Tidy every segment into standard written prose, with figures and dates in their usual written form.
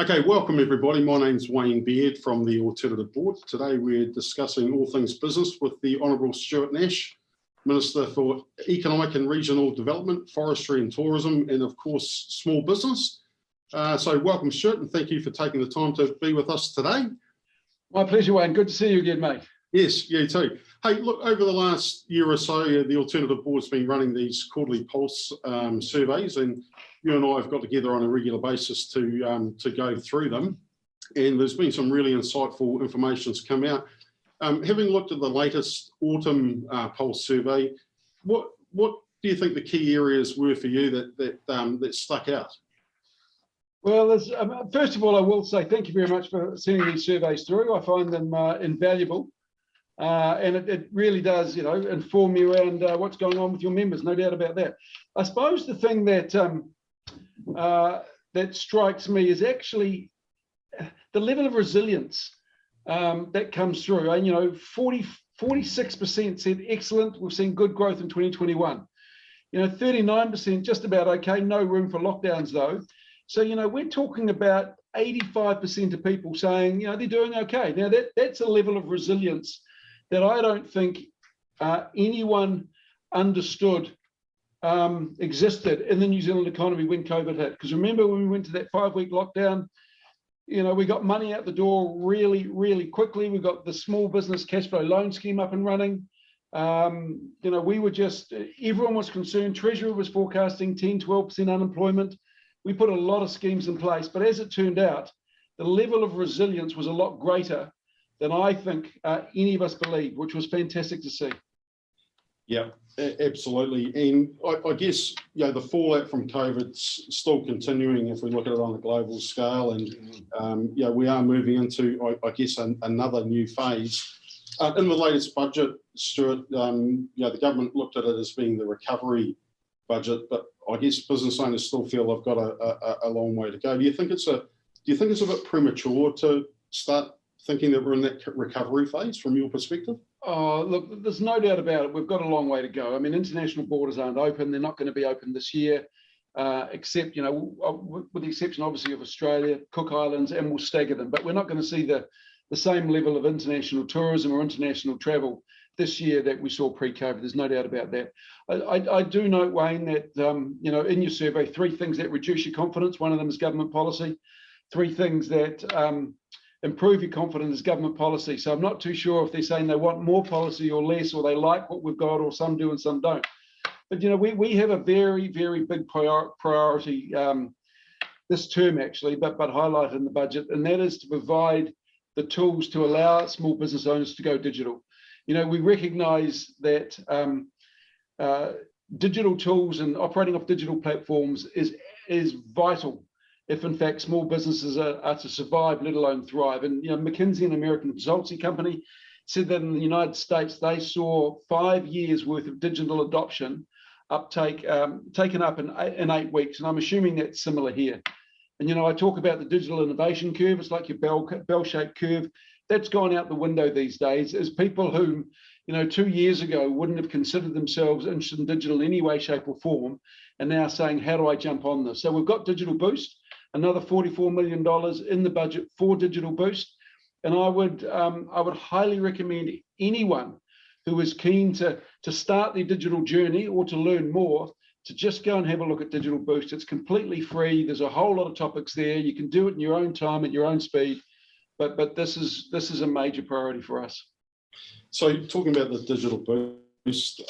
Okay, welcome everybody. My name's Wayne Baird from the Alternative Board. Today we're discussing all things business with the Honourable Stuart Nash, Minister for Economic and Regional Development, Forestry and Tourism, and of course, small business. So welcome Stuart, and thank you for taking the time to be with us today. My pleasure, Wayne. Good to see you again, mate. Yes, you too. Hey, look, over the last year or so, the Alternative Board's been running these quarterly pulse surveys, and you and I have got together on a regular basis to go through them. And there's been some really insightful information that's come out. Having looked at the latest autumn pulse survey, what do you think the key areas were for you that stuck out? Well, first of all, I will say thank you very much for sending these surveys through. I find them invaluable. And it really does, inform you around what's going on with your members, no doubt about that. I suppose the thing that that strikes me is actually the level of resilience that comes through. 46% said excellent. We've seen good growth in 2021. 39% just about okay. No room for lockdowns though. So we're talking about 85% of people saying they're doing okay. Now that's a level of resilience that I don't think anyone understood existed in the New Zealand economy when COVID hit. Because remember when we went to that 5-week lockdown, we got money out the door really, really quickly. We got the small business cash flow loan scheme up and running. We were everyone was concerned. Treasury was forecasting 10, 12% unemployment. We put a lot of schemes in place, but as it turned out, the level of resilience was a lot greater than I think any of us believed, which was fantastic to see. Yeah, absolutely. And I guess, the fallout from COVID's still continuing if we look at it on a global scale. And, we are moving into, I guess, another new phase. In the latest budget, Stuart, the government looked at it as being the recovery budget, but I guess business owners still feel they've got a long way to go. Do you think it's a bit premature to start thinking that we're in that recovery phase from your perspective? Oh, look, there's no doubt about it. We've got a long way to go. I mean, international borders aren't open. They're not going to be open this year, except, with the exception, obviously, of Australia, Cook Islands, and we'll stagger them. But we're not going to see the same level of international tourism or international travel this year that we saw pre-COVID. There's no doubt about that. I do note, Wayne, that, in your survey, 3 things that reduce your confidence. One of them is government policy. 3 things that improve your confidence is government policy. So I'm not too sure if they're saying they want more policy or less, or they like what we've got, or some do and some don't. But we have a very, very big priority this term actually, but highlighted in the budget, and that is to provide the tools to allow small business owners to go digital. We recognise that digital tools and operating off digital platforms is vital if in fact small businesses are to survive, let alone thrive. And McKinsey, an American consultancy company, said that in the United States they saw 5 years worth of digital adoption taken up in 8 weeks, and I'm assuming that's similar here. And I talk about the digital innovation curve. It's like your bell-shaped curve. That's gone out the window these days, as people who 2 years ago wouldn't have considered themselves interested in digital in any way, shape or form, and now saying, how do I jump on this? So we've got Digital Boost, another $44 million in the budget for Digital Boost. And I would highly recommend anyone who is keen to start their digital journey or to learn more to just go and have a look at Digital Boost. It's completely free. There's a whole lot of topics there. You can do it in your own time, at your own speed. But this is a major priority for us. So talking about the Digital Boost,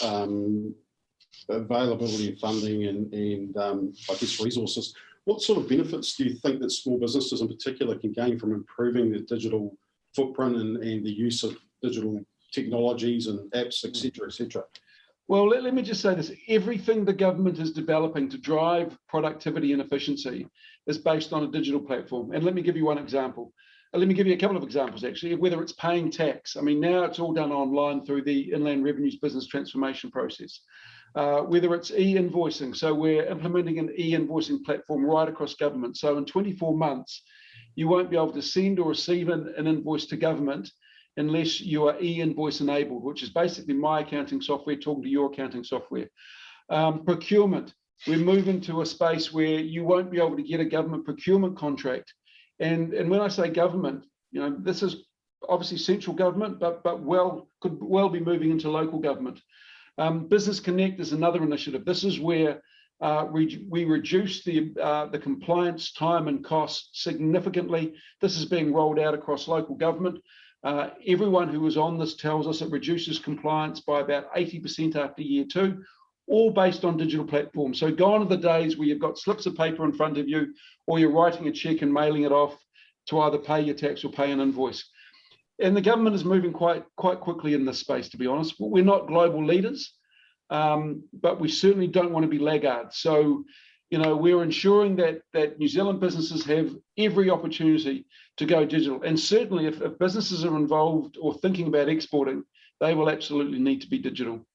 availability of funding and I guess resources, what sort of benefits do you think that small businesses in particular can gain from improving their digital footprint and the use of digital technologies and apps, et cetera? Well, let me just say this. Everything the government is developing to drive productivity and efficiency is based on a digital platform. And let me give you one example. Let me give you a couple of examples, actually, whether it's paying tax. I mean, now it's all done online through the Inland Revenue's business transformation process. Whether it's e-invoicing. So we're implementing an e-invoicing platform right across government. So in 24 months, you won't be able to send or receive an invoice to government unless you are e-invoice enabled, which is basically my accounting software talking to your accounting software. Procurement. We're moving to a space where you won't be able to get a government procurement contract And when I say government, this is obviously central government, but could well be moving into local government. Business Connect is another initiative. This is where we reduce the compliance time and cost significantly. This is being rolled out across local government. Everyone who is on this tells us it reduces compliance by about 80% after year 2, all based on digital platforms. So gone are the days where you've got slips of paper in front of you, or you're writing a check and mailing it off to either pay your tax or pay an invoice. And the government is moving quite quickly in this space, to be honest. We're not global leaders, but we certainly don't want to be laggards. So, we're ensuring that New Zealand businesses have every opportunity to go digital. And certainly if businesses are involved or thinking about exporting, they will absolutely need to be digital.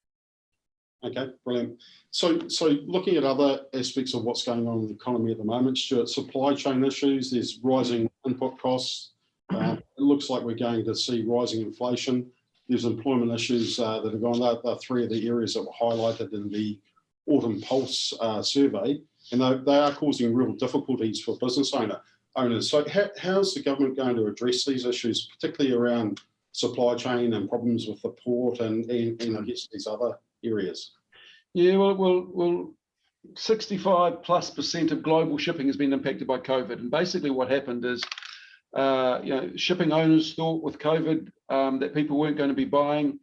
Okay, brilliant. So looking at other aspects of what's going on in the economy at the moment, Stuart, supply chain issues, there's rising input costs. It looks like we're going to see rising inflation. There's employment issues that have gone. They're 3 of the areas that were highlighted in the Autumn Pulse survey, and they are causing real difficulties for business owners. So how's the government going to address these issues, particularly around supply chain and problems with the port and I guess these other areas? Yeah, well, 65+% of global shipping has been impacted by COVID, and basically what happened is, shipping owners thought with COVID that people weren't going to be buying.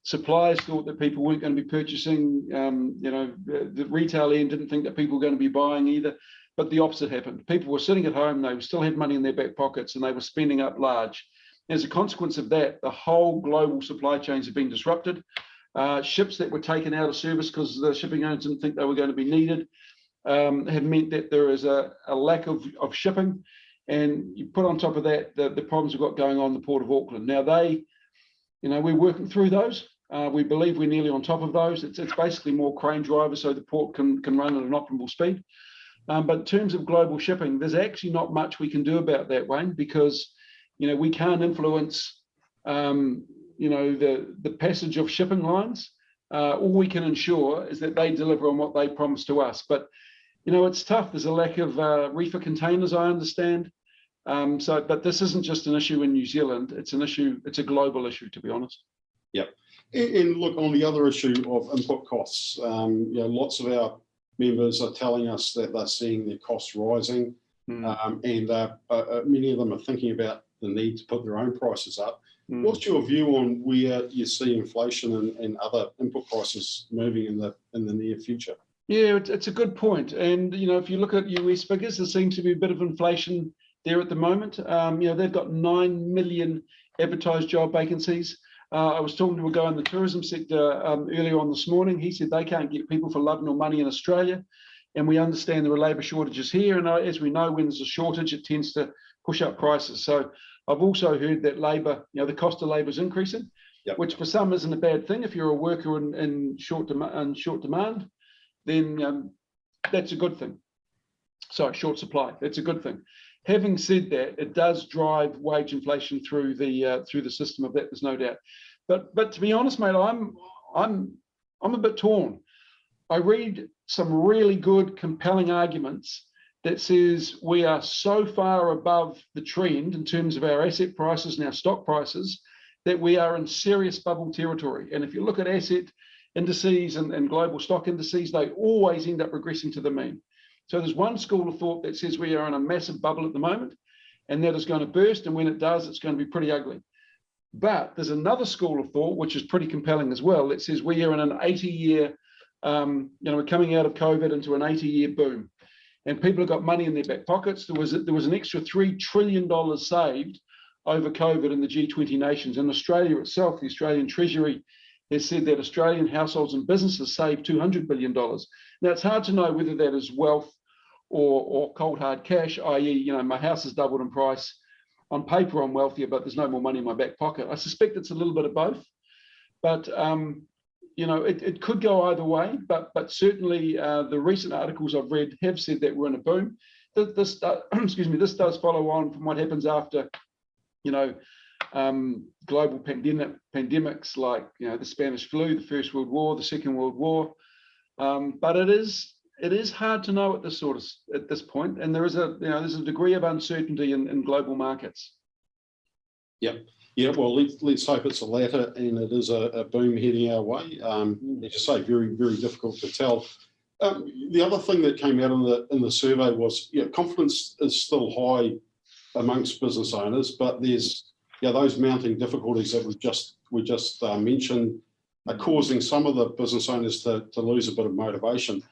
Suppliers thought that people weren't going to be purchasing. The retail end didn't think that people were going to be buying either. But the opposite happened. People were sitting at home, they still had money in their back pockets, and they were spending up large. As a consequence of that, the whole global supply chains have been disrupted. Ships that were taken out of service because the shipping owners didn't think they were going to be needed have meant that there is a lack of shipping. And you put on top of that the problems we've got going on in the Port of Auckland. Now we're working through those. We believe we're nearly on top of those. It's basically more crane drivers so the port can run at an optimal speed. But in terms of global shipping, there's actually not much we can do about that, Wayne, because we can't influence the passage of shipping lines. All we can ensure is that they deliver on what they promise to us. But it's tough. There's a lack of reefer containers, I understand. But this isn't just an issue in New Zealand. It's a global issue, to be honest. Yep. And look, on the other issue of input costs, lots of our members are telling us that they're seeing their costs rising, and many of them are thinking about the need to put their own prices up. What's your view on where you see inflation and other input prices moving in the near future? Yeah, it's a good point. And if you look at US figures, there seems to be a bit of inflation there at the moment. They've got 9 million advertised job vacancies. I was talking to a guy in the tourism sector earlier on this morning. He said they can't get people for love nor money in Australia. And we understand there are labour shortages here. And as we know, when there's a shortage, it tends to push up prices. So I've also heard that labour, the cost of labour is increasing, which for some isn't a bad thing. If you're a worker in short demand, then that's a good thing. Sorry, short supply, that's a good thing. Having said that, it does drive wage inflation through the system of that. There's no doubt. But to be honest, mate, I'm a bit torn. I read some really good, compelling arguments that says we are so far above the trend in terms of our asset prices and our stock prices that we are in serious bubble territory. And if you look at asset indices and global stock indices, they always end up regressing to the mean. So there's one school of thought that says we are in a massive bubble at the moment, and that is going to burst, and when it does, it's going to be pretty ugly. But there's another school of thought, which is pretty compelling as well, that says we are in an 80-year, we're coming out of COVID into an 80-year boom, and people have got money in their back pockets. There was an extra $3 trillion saved over COVID in the G20 nations. In Australia itself, the Australian Treasury has said that Australian households and businesses saved $200 billion. Now, it's hard to know whether that is wealth or cold hard cash, i.e., my house has doubled in price. On paper, I'm wealthier, but there's no more money in my back pocket. I suspect it's a little bit of both. But, it could go either way. But certainly the recent articles I've read have said that we're in a boom. This does follow on from what happens after, global pandemics like the Spanish flu, the First World War, the Second World War. But it is it is hard to know at this point, and there's a degree of uncertainty in global markets. Yeah. Well, let's hope it's the latter, and it is a boom heading our way. As you say, very, very difficult to tell. The other thing that came out in the survey was, confidence is still high amongst business owners, but there's those mounting difficulties that we just mentioned are causing some of the business owners to lose a bit of motivation.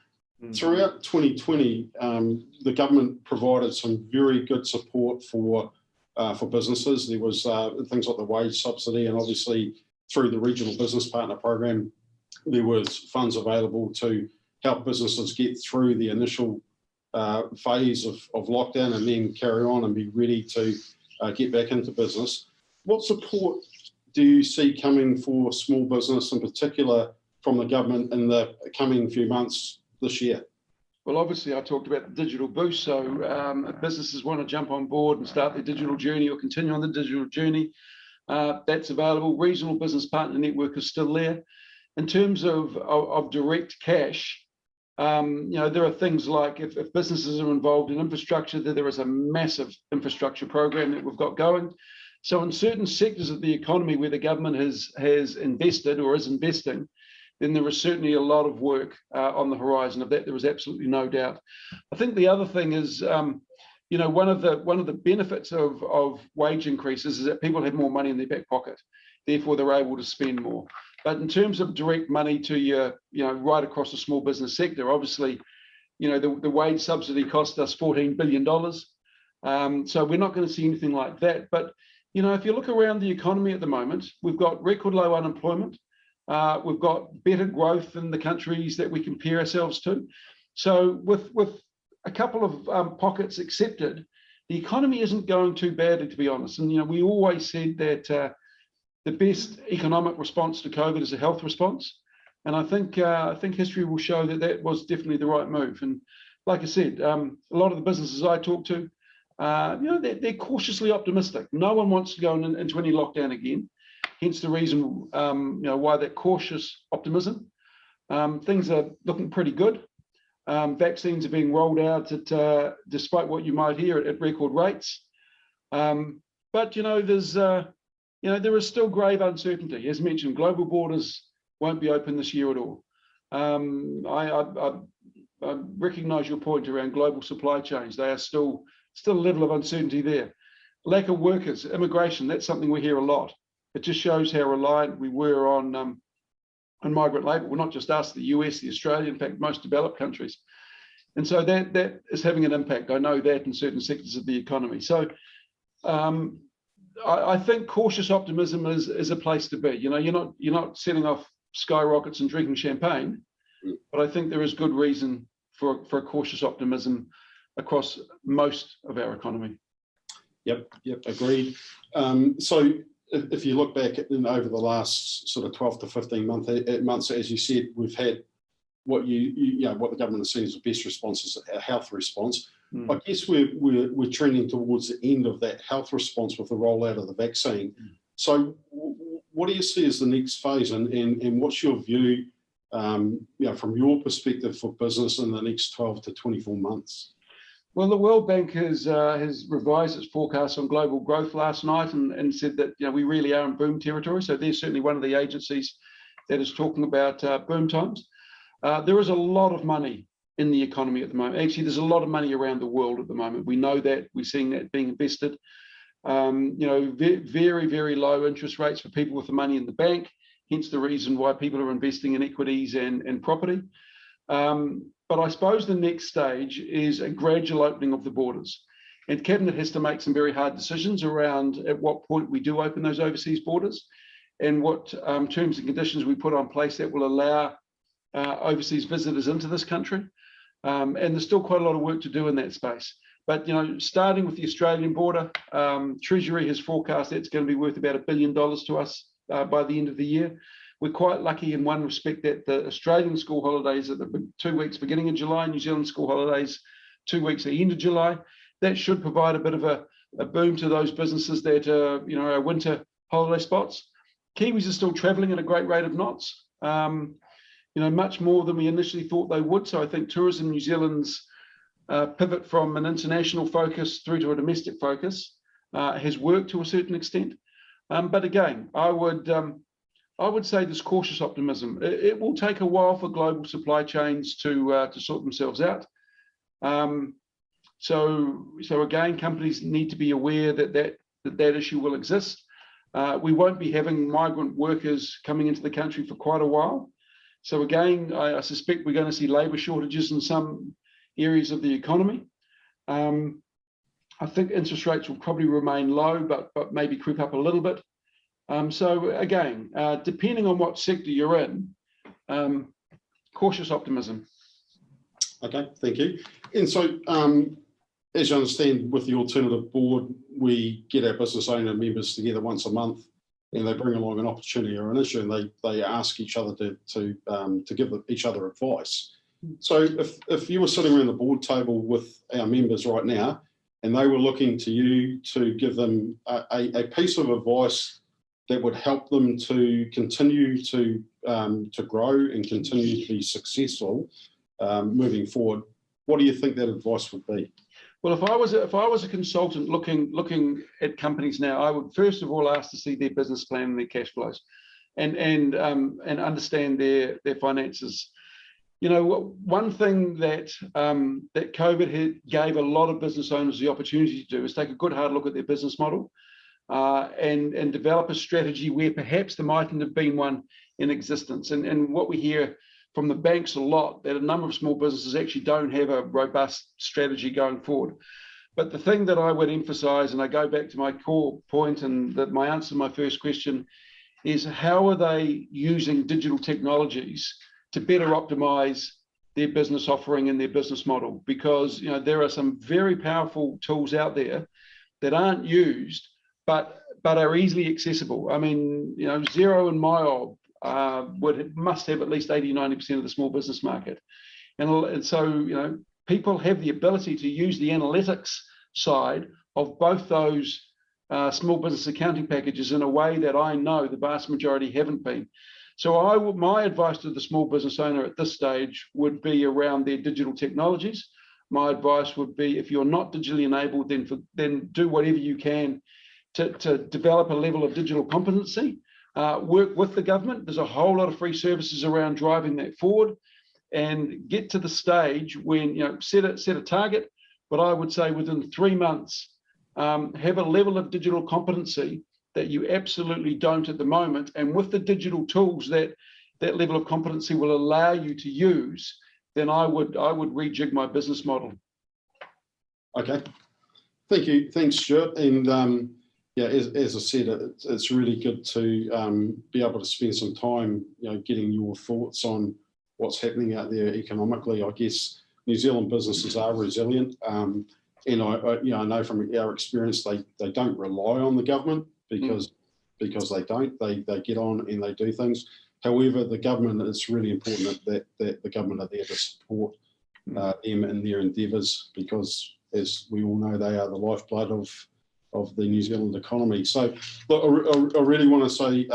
Throughout 2020, the government provided some very good support for businesses. There was things like the wage subsidy, and obviously through the Regional Business Partner Program, there was funds available to help businesses get through the initial phase of lockdown and then carry on and be ready to get back into business. What support do you see coming for small business, in particular from the government, in the coming few months this year? Well, obviously, I talked about the digital boost. So if businesses want to jump on board and start their digital journey or continue on the digital journey, that's available. Regional Business Partner Network is still there. In terms of direct cash, there are things like if businesses are involved in infrastructure, there is a massive infrastructure program that we've got going. So in certain sectors of the economy where the government has invested or is investing, then there is certainly a lot of work on the horizon. Of that, there is absolutely no doubt. I think the other thing is, one of the benefits of wage increases is that people have more money in their back pocket. Therefore, they're able to spend more. But in terms of direct money to your, right across the small business sector, obviously, the wage subsidy cost us $14 billion. So we're not going to see anything like that. But, if you look around the economy at the moment, we've got record low unemployment. We've got better growth in the countries that we compare ourselves to. So with a couple of pockets accepted, the economy isn't going too badly, to be honest. And, we always said that the best economic response to COVID is a health response. And I think history will show that was definitely the right move. And like I said, a lot of the businesses I talk to, they're cautiously optimistic. No one wants to go into any lockdown again. Hence the reason, why that cautious optimism. Things are looking pretty good. Vaccines are being rolled out despite what you might hear at record rates. But there is still grave uncertainty. As mentioned, global borders won't be open this year at all. I recognise your point around global supply chains. They are still a level of uncertainty there. Lack of workers, immigration, that's something we hear a lot. It just shows how reliant we were on migrant labour. Well, not just us, the US, the Australia, in fact, most developed countries. And so that is having an impact. I know that in certain sectors of the economy. So I think cautious optimism is a place to be. You're not setting off skyrockets and drinking champagne, but I think there is good reason for a cautious optimism across most of our economy. Yep, agreed. So if you look back over the last sort of 12 to 15 months, as you said, we've had what what the government has seen as the best response is a health response. I guess we're trending towards the end of that health response with the rollout of the vaccine. So what do you see as the next phase, and what's your view, from your perspective for business in the next 12 to 24 months? Well, the World Bank has revised its forecast on global growth last night and said that we really are in boom territory. So they're certainly one of the agencies that is talking about boom times. There is a lot of money in the economy at the moment. Actually, there's a lot of money around the world at the moment. We know that. We're seeing that being invested. Very, very low interest rates for people with the money in the bank. Hence the reason why people are investing in equities and property. But I suppose the next stage is a gradual opening of the borders. And Cabinet has to make some very hard decisions around at what point we do open those overseas borders and what terms and conditions we put on place that will allow overseas visitors into this country. And there's still quite a lot of work to do in that space. But, starting with the Australian border, Treasury has forecast that's going to be worth about $1 billion to us by the end of the year. We're quite lucky in one respect that the Australian school holidays are the 2 weeks beginning of July, New Zealand school holidays 2 weeks at the end of July. That should provide a bit of a boom to those businesses that are winter holiday spots. Kiwis are still travelling at a great rate of knots. much more than we initially thought they would. So I think Tourism New Zealand's pivot from an international focus through to a domestic focus has worked to a certain extent. But again, I would say there's cautious optimism. It will take a while for global supply chains to sort themselves out. So again, companies need to be aware that issue will exist. We won't be having migrant workers coming into the country for quite a while. So again, I suspect we're going to see labour shortages in some areas of the economy. I think interest rates will probably remain low, but maybe creep up a little bit. So again, depending on what sector you're in, cautious optimism. Okay, thank you. And so, as you understand, with the alternative board, we get our business owner members together once a month, and they bring along an opportunity or an issue, and they ask each other to give each other advice. So, if you were sitting around the board table with our members right now, and they were looking to you to give them a piece of advice that would help them to continue to grow and continue to be successful moving forward, what do you think that advice would be? Well, if I was a consultant looking at companies now, I would first of all ask to see their business plan and their cash flows, and understand their finances. One thing that COVID gave a lot of business owners the opportunity to do is take a good hard look at their business model and develop a strategy where perhaps there mightn't have been one in existence. And what we hear from the banks a lot, that a number of small businesses actually don't have a robust strategy going forward. But the thing that I would emphasize, and I go back to my core point, and that my answer to my first question is, how are they using digital technologies to better optimize their business offering and their business model? Because there are some very powerful tools out there that aren't used, but are easily accessible. I mean, Xero and MyOb must have at least 80-90% of the small business market, and so people have the ability to use the analytics side of both those small business accounting packages in a way that I know the vast majority haven't been. So my advice to the small business owner at this stage would be around their digital technologies. My advice would be, if you're not digitally enabled, then do whatever you can to develop a level of digital competency. Work with the government. There's a whole lot of free services around driving that forward, and get to the stage when set a target. But I would say within 3 months, have a level of digital competency that you absolutely don't at the moment. And with the digital tools that level of competency will allow you to use, then I would rejig my business model. Okay, thank you. Thanks, Stuart. And yeah, as I said, it's really good to be able to spend some time, getting your thoughts on what's happening out there economically. I guess New Zealand businesses are resilient, and I know from our experience they don't rely on the government because they don't. They get on and they do things. However, the government, it's really important that the government are there to support them in their endeavours, because, as we all know, they are the lifeblood of the New Zealand economy. So, look, I really want to say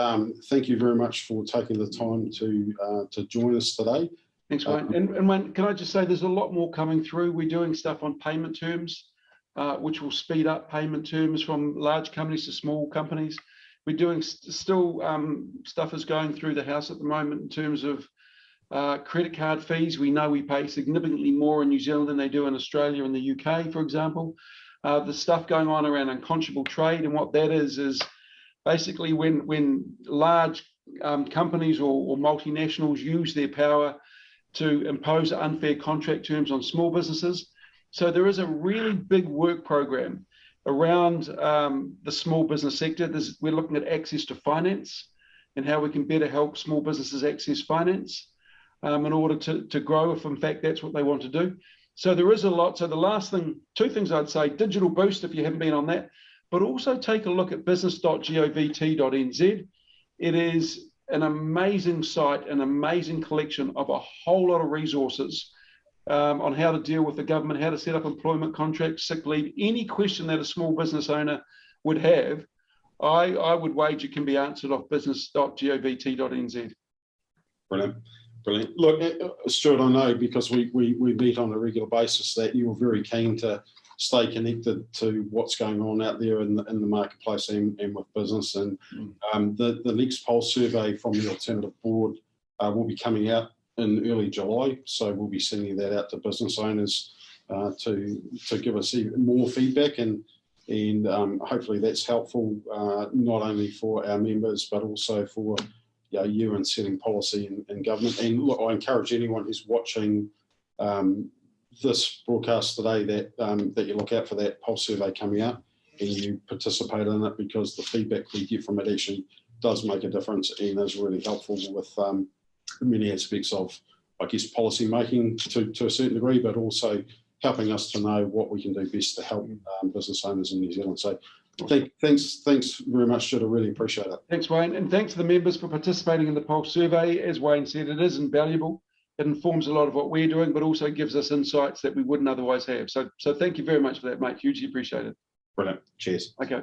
thank you very much for taking the time to join us today. Thanks, Wayne. And Wayne, can I just say there's a lot more coming through. We're doing stuff on payment terms, which will speed up payment terms from large companies to small companies. We're doing still stuff is going through the house at the moment in terms of credit card fees. We know we pay significantly more in New Zealand than they do in Australia and the UK, for example. The stuff going on around unconscionable trade, and what that is basically when large companies or multinationals use their power to impose unfair contract terms on small businesses. So there is a really big work program around the small business sector. We're looking at access to two how we can better help small businesses access finance in order to grow, if in fact that's what they want to do. So there is a lot. So the last thing, 2 things I'd say: digital boost if you haven't been on that, but also take a look at business.govt.nz. It is an amazing site, an amazing collection of a whole lot of resources on how to deal with the government, how to set up employment contracts, sick leave. Any question that a small business owner would have, I would wager can be answered off business.govt.nz. Brilliant. Brilliant. Look, Stuart, I know because we meet on a regular basis that you're very keen to stay connected to what's going on out there in the marketplace and with business. And the next pulse survey from the Alternative Board will be coming out in early July. So we'll be sending that out to business owners to give us even more feedback, and hopefully that's helpful not only for our members but also for you in setting policy and government. And look, I encourage anyone who's watching this broadcast today that you look out for that pulse survey coming out and you participate in it, because the feedback we get from it actually does make a difference and is really helpful with many aspects of, I guess, policy making to a certain degree, but also helping us to know what we can do best to help business owners in New Zealand. So thanks very much, Stuart. I really appreciate it. Thanks, Wayne. And thanks to the members for participating in the Pulse survey. As Wayne said, it is invaluable. It informs a lot of what we're doing, but also gives us insights that we wouldn't otherwise have. So thank you very much for that, mate. Hugely appreciate it. Brilliant. Cheers. Okay.